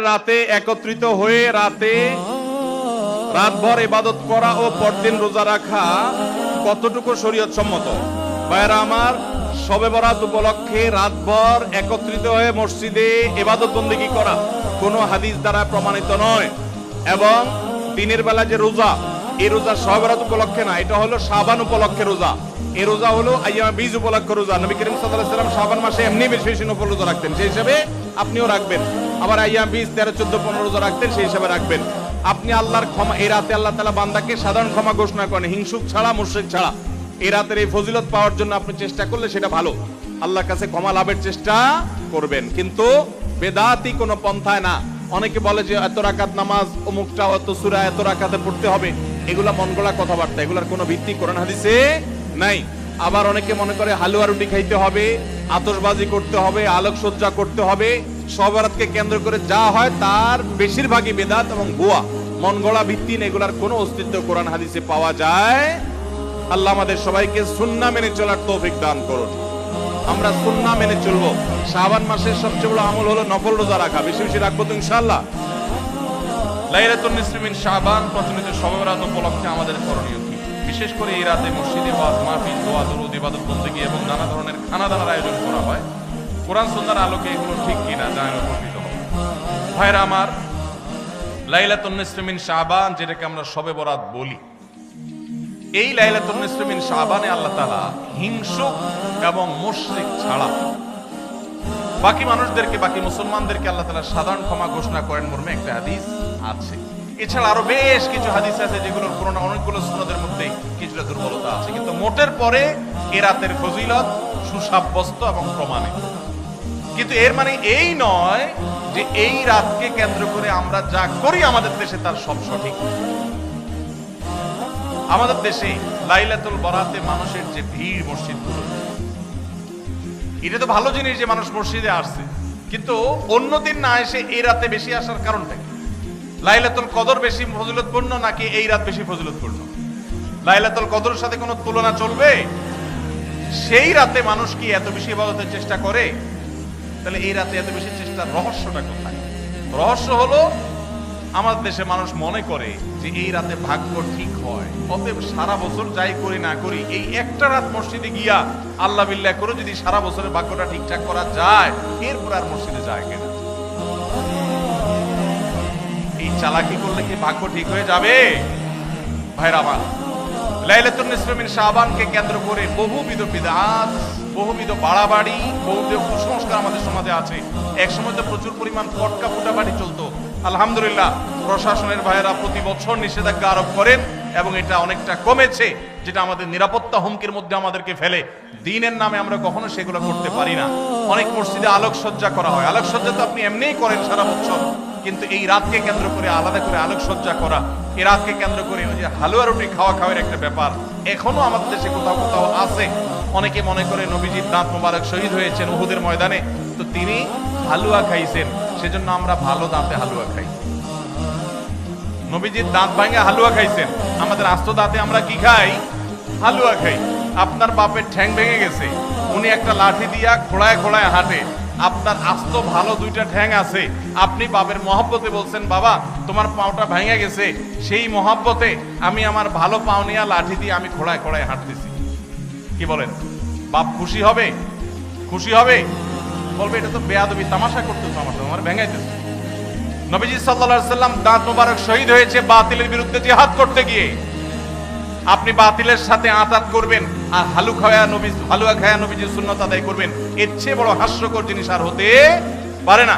রাতে একত্রিত হয়ে রাতভর ইবাদত করা ও পরদিন রোজা রাখা কতটুকু শরীয়ত সম্মত? ভাইরা আমার, শবে বরাত উপলক্ষে রাতভর একত্রিত হয়ে মসজিদে ইবাদত বন্দেগী করা কোনো হাদিস দ্বারা প্রমাণিত নয়। এবং দিনের বেলা যে রোজা, এই রোজা শবে বরাত উপলক্ষে না, এটা হলো শাবান উপলক্ষে রোজা। এই রোজা হলো আইয়ামে বীজ উপলক্ষে রোজা। নবী করিম সাল্লাল্লাহু আলাইহি ওয়াসাল্লাম শাবান মাসে এমনি বেশি বেশি নফল রোজা রাখতেন, সেই হিসাবে আপনিও রাখবেন। আবার আইয়াম বীজ 13, 14, 15 রোজা রাখতেন, সেই হিসাবে রাখবেন। আপনি আল্লাহর ক্ষমা, এই রাতে আল্লাহ তাআলা বান্দাকে সাধারণ ক্ষমা ঘোষণা করেন, হিংসুক ছাড়া, মুশরিক ছাড়া। এই রাতের এই ফজিলত পাওয়ার জন্য আপনি চেষ্টা করলে সেটা ভালো, আল্লাহর কাছে ক্ষমা লাভের চেষ্টা করবেন, কিন্তু বেদাতি কোনো পন্থায় না। অনেকে বলে যে এত রাকাত নামাজ, অমুকটা অত সূরা এত রাকাতে পড়তে হবে, এগুলা মন গড়া কথাবার্তা, এগুলার কোনো ভিত্তি কোরআন হাদিসে নাই। আবার অনেকে মনে করে হালুয়া রুটি খাইতে হবে, আতশবাজি করতে হবে, আলোকসজ্জা করতে হবে। শবে বরাতকে কেন্দ্র করে যা হয় তার বেশিরভাগই বেদাত এবং ভুয়া, মন গড়া ভিত্তিহীন, এগুলার কোনো অস্তিত্ব কোরআন হাদিসে পাওয়া যায়। আল্লাহ আমাদের সবাইকে সুন্নাহ মেনে চলার তৌফিক দান করুন। আমরা সুন্নাহ মেনে চলবো। শাবান মাসের সবচেয়ে বড় আমল হলো নফল রোজা রাখা, বেশি বেশি রাখবো তো ইনশাআল্লাহ। লাইলাতুন নিসফি মিন শাবান প্রচলিত শবে বরাত উপলক্ষে আমাদের করণীয় কি? বিশেষ করে এই রাতে মসজিদে ওয়াজ মাহফিল, দোয়া দরুদ, ইবাদত বন্দেগী এবং নানা ধরনের খানা দানার আয়োজন করা হয়। কোরআন সুন্নাহর আলোকে এগুলো ঠিক কিনা জানানো উপকৃত হবে। ভাইরা আমার, লাইলাতুন নিসফি মিন শাবান, যেটাকে আমরা শবে বরাত বলি, এই লাইলাতুন নিসফি মিন শাবানে আল্লাহ তাআলা হিংসুক এবং মুশরিক ছাড়া বাকি মানুষদেরকে, বাকি মুসলমানদেরকে আল্লাহ তাআলা সাধারণ ক্ষমা ঘোষণা করেন মর্মে একটা হাদিস আছে। এছাড়া আরো বেশ কিছু হাদিস আছে যেগুলোর পুরোনো অনেকগুলো সুন্নাতের মধ্যে কিছুটা দুর্বলতা আছে, কিন্তু মোটের পরে এ রাতের ফজিলত সুসাব্যস্ত এবং প্রমাণিত। কিন্তু এর মানে এই নয় যে এই রাতকে কেন্দ্র করে আমরা যা করি আমাদের দেশে তার সব সঠিক। আমাদের দেশে লাইলাতুল বরাতে মানুষের যে ভিড় মসজিদগুলো, এটা তো ভালো জিনিস যে মানুষ মসজিদে আসছে, কিন্তু অন্যদিন না এসে এই রাতে বেশি আসার কারণটা কি? লাইলাতুল কদর বেশি ফজিলতপূর্ণ নাকি এই রাত বেশি ফজিলতপূর্ণ? লাইলাতুল কদরের সাথে কোনো তুলনা চলবে? সেই রাতে মানুষ কি এত বেশি ইবাদতের চেষ্টা করে? তাহলে এই রাতে এত বেশি চেষ্টার রহস্যটা কোথায়? রহস্য হলো আমাদের দেশে মানুষ মনে করে যে এই রাতে ভাগ্য ঠিক হয়, অতএব সারা বছর যাই করি না করি এই একটা রাত মসজিদে গিয়া আল্লাহ বিল্লাহ করে যদি সারা বছরের ভাগ্যটা ঠিকঠাক করা যায়, এরপর আর মসজিদে যায় কেন? এই চালাকি করলে কি ভাগ্য ঠিক হয়ে যাবে? ভাইরা আমার, লাইলাতুন নিসফি মিন শাবানকে কেন্দ্র করে বহুবিধ বিদআত, বহুবিধ বাড়াবাড়ি, বহুবিধ কুসংস্কার আমাদের সমাজে আছে। এক সময় তো প্রচুর পরিমাণ ফটকা ফুটাবাড়ি চলতো। আলহামদুলিল্লাহ, প্রশাসনের ভাইয়েরা প্রতি বছর নিষেধাজ্ঞা আরোপ করেন এবং এটা অনেকটা কমেছে, যেটা আমাদের নিরাপত্তা হুমকির মধ্যে আমাদেরকে ফেলে। দ্বীনের নামে আমরা কখনো সেগুলো করতে পারি না। অনেক মসজিদে আলোকসজ্জা করা হয়, আলোকসজ্জা তো আপনি এমনিই করেন সারা বছর, কিন্তু এই রাতকে কেন্দ্র করে আলাদা করে আলোকসজ্জা করা, এই রাতকে কেন্দ্র করে ওই যে হালুয়া রুটি খাওয়ার একটা ব্যাপার এখনো আমাদের দেশে কোথাও কোথাও আছে। অনেকে মনে করে নবীজির দাঁত মোবারক শহীদ হয়েছেন উহুদের ময়দানে, তো তিনি হালুয়া খাইছেন, সেজন্য আমরা ভালো দাঁতে হালুয়া খাই। নবীজির দাঁত ভাঙে হালুয়া খাইছেন, আমাদের আস্ত দাঁতে আমরা কি খাই? হালুয়া খাই। আপনার বাপের ঠ্যাং ভেঙে গেছে, উনি একটা লাঠি দিয়া খোড়ায় খোড়ায় হাঁটে, আপনার আস্ত ভালো দুইটা ঠ্যাং আছে, আপনি বাপের মহব্বতে বলছেন বাবা তোমার পাওটা ভেঙে গেছে, সেই মহব্বতে আমি আমার ভালো পাও নিয়ে লাঠি দিয়ে আমি খোড়ায় খোড়ায় হাঁটতেছি। কি বলেন? বাপ খুশি হবে? খুশি হবে? বলবে এটা তো বেয়াদবি, তামাশা করতেছো, আমার ভেঙাইতেছে। নবীজি সাল্লাল্লাহু আলাইহি সাল্লাম দাঁত মোবারক শহীদ হয়েছে বাতিলের বিরুদ্ধে জিহাদ করতে গিয়ে। আপনি বাতিলের সাথে আঁতাত করবেন আর হালুয়া খায়া নবীজির সুন্নাত আদায় করবেন, এর চেয়ে বড় হাস্যকর জিনিস আর হতে পারে না।